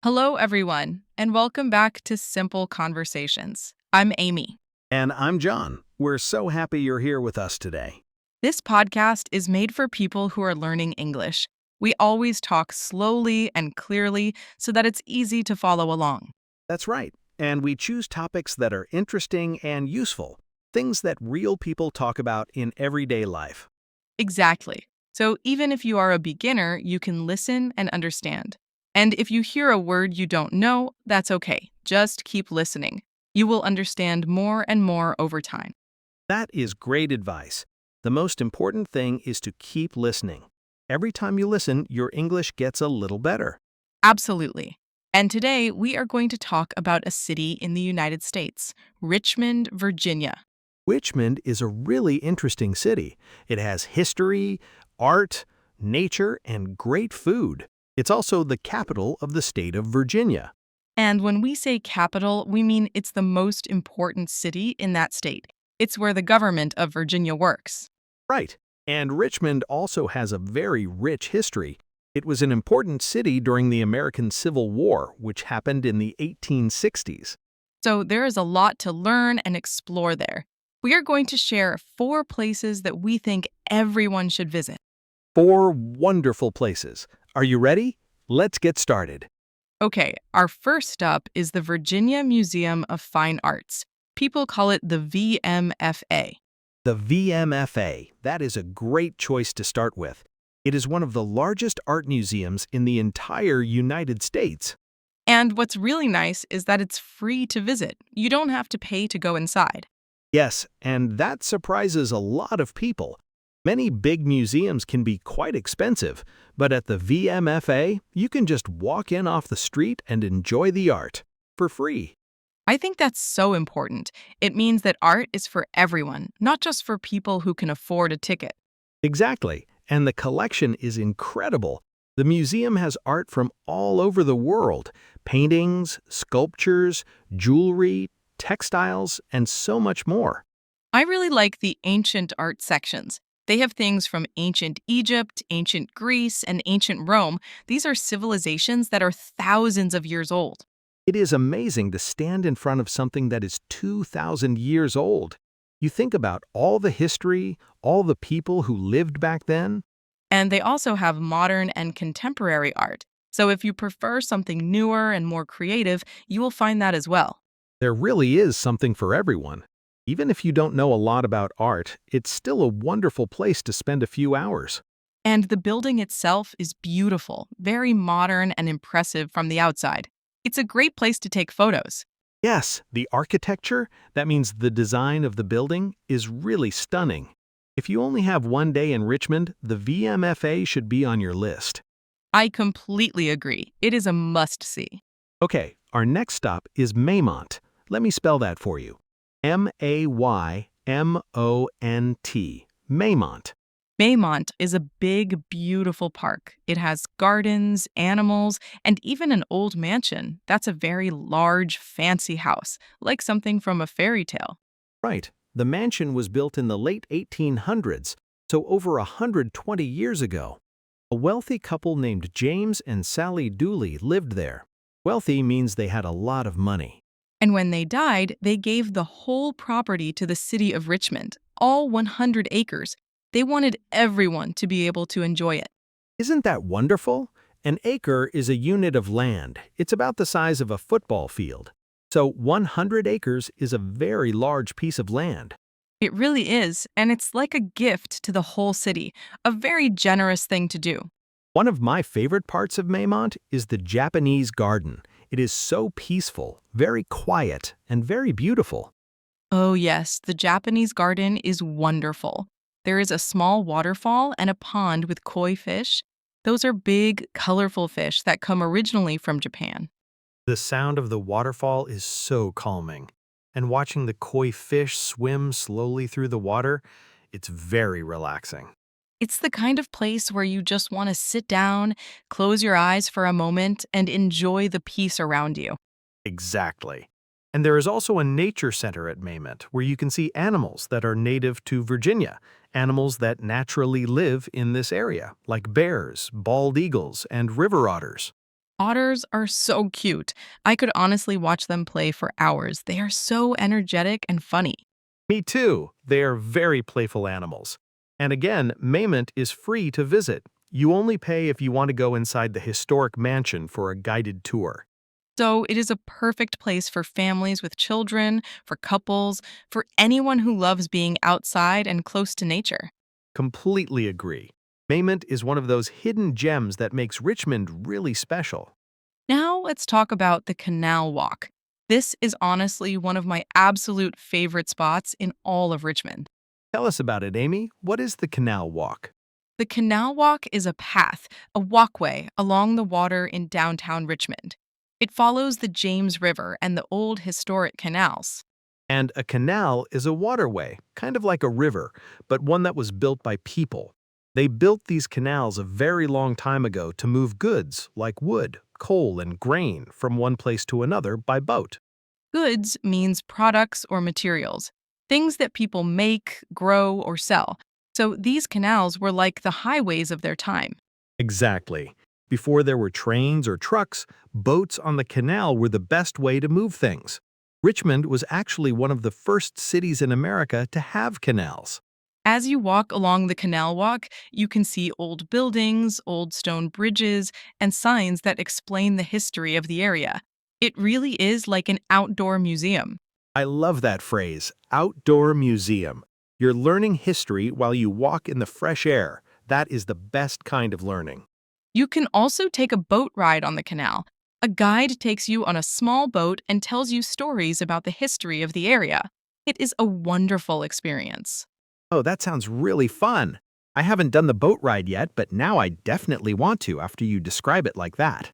Hello, everyone, and welcome back to Simple Conversations. I'm Amy. And I'm John. We're so happy you're here with us today. This podcast is made for people who are learning English. We always talk slowly and clearly so that it's easy to follow along. That's right. And we choose topics that are interesting and useful, things that real people talk about in everyday life. Exactly. So even if you are a beginner, you can listen and understand. And if you hear a word you don't know, that's okay. Just keep listening. You will understand more and more over time. That is great advice. The most important thing is to keep listening. Every time you listen, your English gets a little better. Absolutely. And today we are going to talk about a city in the United States, Richmond, Virginia. Richmond is a really interesting city. It has history, art, nature, and great food. It's also the capital of the state of Virginia. And when we say capital, we mean it's the most important city in that state. It's where the government of Virginia works. Right. And Richmond also has a very rich history. It was an important city during the American Civil War, which happened in the 1860s. So there is a lot to learn and explore there. We are going to share 4 places that we think everyone should visit. 4 wonderful places. Are you ready? Let's get started. Okay, our first stop is the Virginia Museum of Fine Arts. People call it the VMFA. The VMFA, that is a great choice to start with. It is one of the largest art museums in the entire United States. And what's really nice is that it's free to visit. You don't have to pay to go inside. Yes, and that surprises a lot of people. Many big museums can be quite expensive, but at the VMFA, you can just walk in off the street and enjoy the art for free. I think that's so important. It means that art is for everyone, not just for people who can afford a ticket. Exactly, and the collection is incredible. The museum has art from all over the world: paintings, sculptures, jewelry, textiles, and so much more. I really like the ancient art sections. They have things from ancient Egypt, ancient Greece, and ancient Rome. These are civilizations that are thousands of years old. It is amazing to stand in front of something that is 2,000 years old. You think about all the history, all the people who lived back then. And they also have modern and contemporary art. So if you prefer something newer and more creative, you will find that as well. There really is something for everyone. Even if you don't know a lot about art, it's still a wonderful place to spend a few hours. And the building itself is beautiful, very modern and impressive from the outside. It's a great place to take photos. Yes, the architecture, that means the design of the building, is really stunning. If you only have one day in Richmond, the VMFA should be on your list. I completely agree. It is a must-see. Okay, our next stop is Maymont. Let me spell that for you. Maymont. Maymont. Maymont is a big, beautiful park. It has gardens, animals, and even an old mansion. That's a very large, fancy house, like something from a fairy tale. Right. The mansion was built in the late 1800s, so over 120 years ago. A wealthy couple named James and Sally Dooley lived there. Wealthy means they had a lot of money. And when they died, they gave the whole property to the city of Richmond, all 100 acres. They wanted everyone to be able to enjoy it. Isn't that wonderful? An acre is a unit of land. It's about the size of a football field. So 100 acres is a very large piece of land. It really is, and it's like a gift to the whole city, a very generous thing to do. One of my favorite parts of Maymont is the Japanese garden. It is so peaceful, very quiet, and very beautiful. Oh, yes, the Japanese garden is wonderful. There is a small waterfall and a pond with koi fish. Those are big, colorful fish that come originally from Japan. The sound of the waterfall is so calming. And watching the koi fish swim slowly through the water, it's very relaxing. It's the kind of place where you just want to sit down, close your eyes for a moment, and enjoy the peace around you. Exactly. And there is also a nature center at Maymont where you can see animals that are native to Virginia, animals that naturally live in this area, like bears, bald eagles, and river otters. Otters are so cute. I could honestly watch them play for hours. They are so energetic and funny. Me too. They are very playful animals. And again, Maymont is free to visit. You only pay if you want to go inside the historic mansion for a guided tour. So it is a perfect place for families with children, for couples, for anyone who loves being outside and close to nature. Completely agree. Maymont is one of those hidden gems that makes Richmond really special. Now let's talk about the Canal Walk. This is honestly one of my absolute favorite spots in all of Richmond. Tell us about it, Amy. What is the Canal Walk? The Canal Walk is a path, a walkway along the water in downtown Richmond. It follows the James River and the old historic canals. And a canal is a waterway, kind of like a river, but one that was built by people. They built these canals a very long time ago to move goods like wood, coal, and grain from one place to another by boat. Goods means products or materials, things that people make, grow, or sell. So these canals were like the highways of their time. Exactly. Before there were trains or trucks, boats on the canal were the best way to move things. Richmond was actually one of the first cities in America to have canals. As you walk along the canal walk, you can see old buildings, old stone bridges, and signs that explain the history of the area. It really is like an outdoor museum. I love that phrase, outdoor museum. You're learning history while you walk in the fresh air. That is the best kind of learning. You can also take a boat ride on the canal. A guide takes you on a small boat and tells you stories about the history of the area. It is a wonderful experience. Oh, that sounds really fun. I haven't done the boat ride yet, but now I definitely want to after you describe it like that.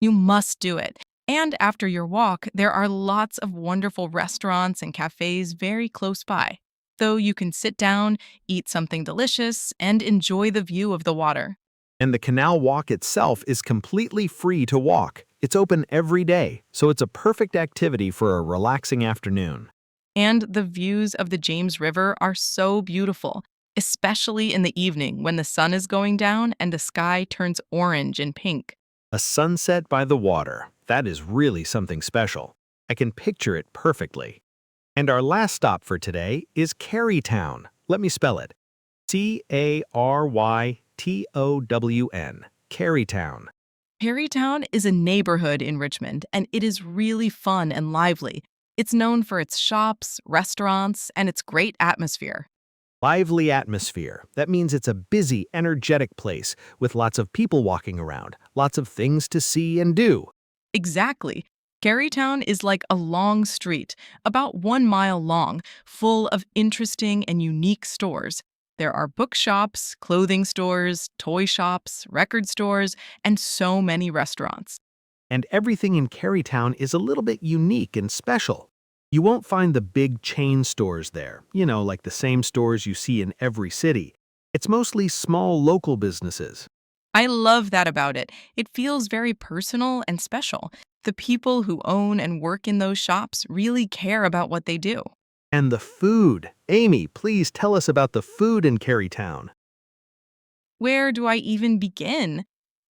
You must do it. And after your walk, there are lots of wonderful restaurants and cafes very close by. Though you can sit down, eat something delicious, and enjoy the view of the water. And the canal walk itself is completely free to walk. It's open every day, so it's a perfect activity for a relaxing afternoon. And the views of the James River are so beautiful, especially in the evening when the sun is going down and the sky turns orange and pink. A sunset by the water. That is really something special. I can picture it perfectly. And our last stop for today is Carytown. Let me spell it. Carytown. Carytown. Perrytown is a neighborhood in Richmond, and it is really fun and lively. It's known for its shops, restaurants, and its great atmosphere. Lively atmosphere. That means it's a busy, energetic place with lots of people walking around, lots of things to see and do. Exactly. Carytown is like a long street, about 1 mile long, full of interesting and unique stores. There are bookshops, clothing stores, toy shops, record stores, and so many restaurants. And everything in Carytown is a little bit unique and special. You won't find the big chain stores there, like the same stores you see in every city. It's mostly small local businesses. I love that about it. It feels very personal and special. The people who own and work in those shops really care about what they do. And the food. Amy, please tell us about the food in Carytown. Where do I even begin?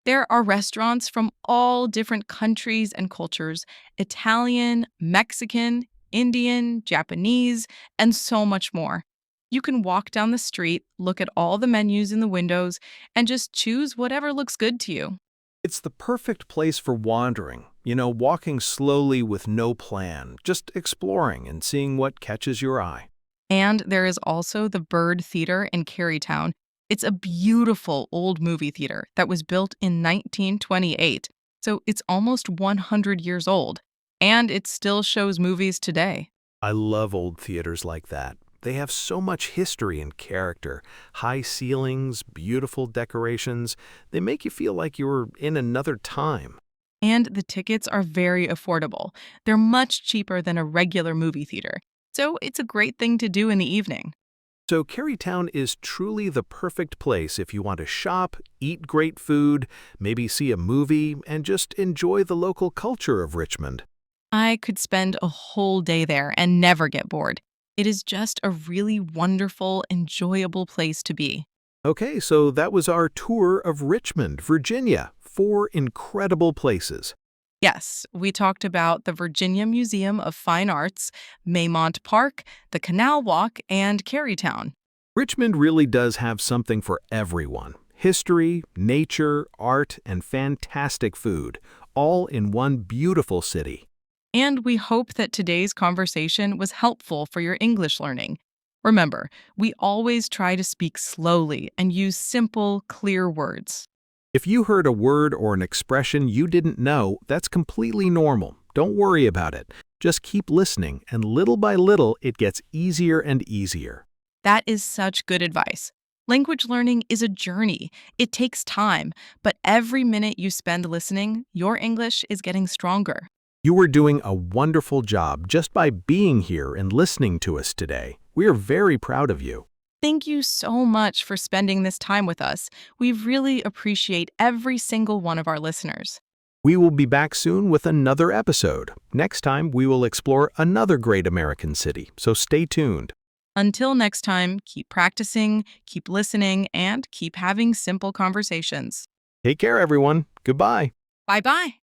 There are restaurants from all different countries and cultures: Italian, Mexican, Indian, Japanese, and so much more. You can walk down the street, look at all the menus in the windows, and just choose whatever looks good to you. It's the perfect place for wandering, walking slowly with no plan, just exploring and seeing what catches your eye. And there is also the Bird Theater in Carytown. It's a beautiful old movie theater that was built in 1928, so it's almost 100 years old, and it still shows movies today. I love old theaters like that. They have so much history and character. High ceilings, beautiful decorations. They make you feel like you're in another time. And the tickets are very affordable. They're much cheaper than a regular movie theater, so it's a great thing to do in the evening. So Carytown is truly the perfect place if you want to shop, eat great food, maybe see a movie, and just enjoy the local culture of Richmond. I could spend a whole day there and never get bored. It is just a really wonderful, enjoyable place to be. Okay, so that was our tour of Richmond, Virginia. 4 incredible places. Yes, we talked about the Virginia Museum of Fine Arts, Maymont Park, the Canal Walk, and Carytown. Richmond really does have something for everyone. History, nature, art, and fantastic food, all in one beautiful city. And we hope that today's conversation was helpful for your English learning. Remember, we always try to speak slowly and use simple, clear words. If you heard a word or an expression you didn't know, that's completely normal. Don't worry about it. Just keep listening, and little by little, it gets easier and easier. That is such good advice. Language learning is a journey. It takes time, but every minute you spend listening, your English is getting stronger. You are doing a wonderful job just by being here and listening to us today. We are very proud of you. Thank you so much for spending this time with us. We really appreciate every single one of our listeners. We will be back soon with another episode. Next time, we will explore another great American city, so stay tuned. Until next time, keep practicing, keep listening, and keep having simple conversations. Take care, everyone. Goodbye. Bye bye.